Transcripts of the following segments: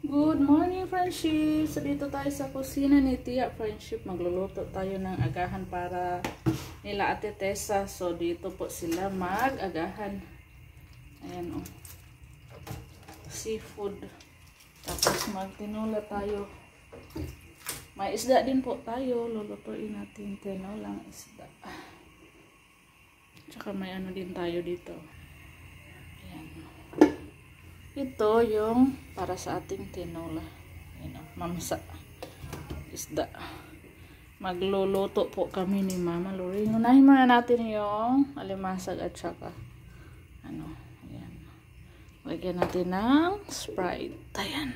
Good morning, friendship! So, dito tayo sa kusina ni Tia, friendship. Magluluto tayo ng agahan para nila Ate Tessa. So, dito po sila mag-agahan. Ayan, oh. Seafood. Tapos, magtinola tayo. May isda din po tayo. Lulutuin natin tinolang isda. Tsaka may ano din tayo dito. Ayan. Ito yung para sa ating tinola. Ayan, mamsa. Isda. Magluluto po kami ni Mama Loring. Unahin muna natin yung alimasag at saka ano. Ayan. Lagyan natin ng Sprite. Ayan.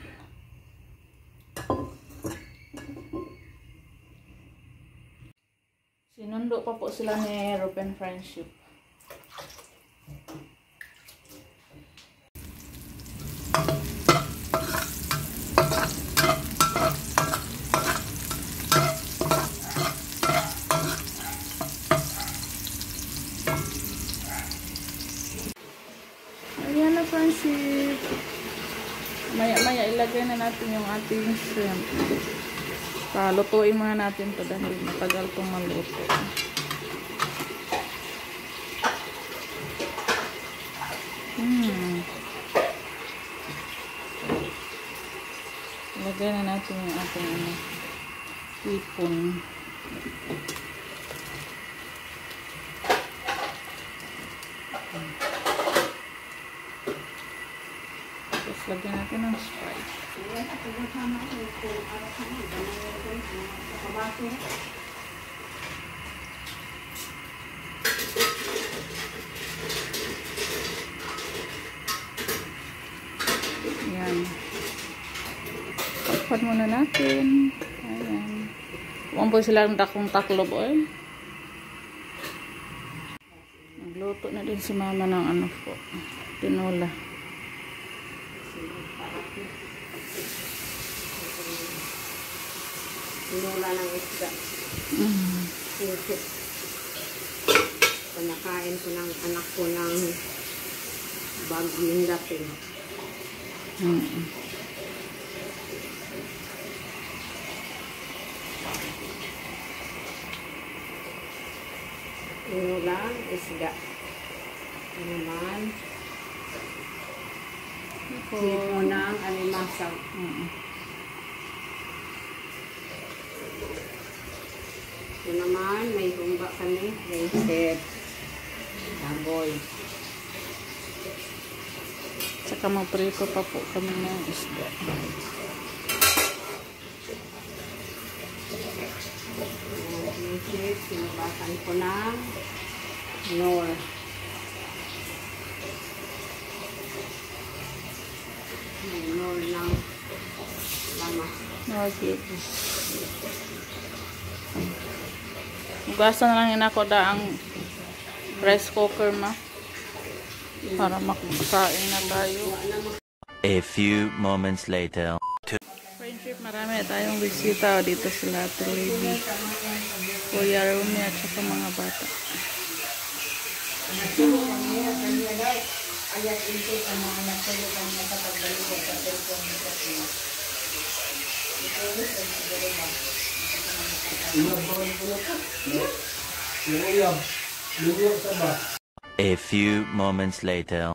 Sinundo pa po sila ni Ruben, friendship. Ayan na, friendship. Maya-maya ilagay na natin yung ating shrimp. Palutuin muna natin ito dahil matagal itong maluto. Ilagay na natin yung ating hipon. Tapos lagyan natin ng Sprite. Ayan. Takpan muna natin. Ayan. Huwag po silang dakong taklob, oy. Nagluto na din si Mama ng ano po. Tinola. Tinola ng isda. Sisip. Panakain ko ng anak ko ng bagong dating. Tinola ng isda. Ito naman. Sipon ng alimasag. Ito naman, may humba kami, may head, baboy. Tsaka magprito pa po kami ng isda. Sinubasan ko ng nor. Nor ng lama. Okay. Ugasan na lang yun ako ang rice cooker ma. Para makakain na tayo. A few moments later. Friendship, marami tayong bisita dito sila Ate Lady, Kuya Rumi at saka mga bata. A few moments later.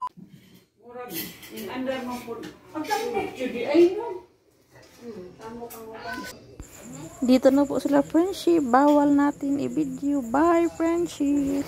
Dito na po sila, friendship. Bawal natin i-video. Bye, friendship.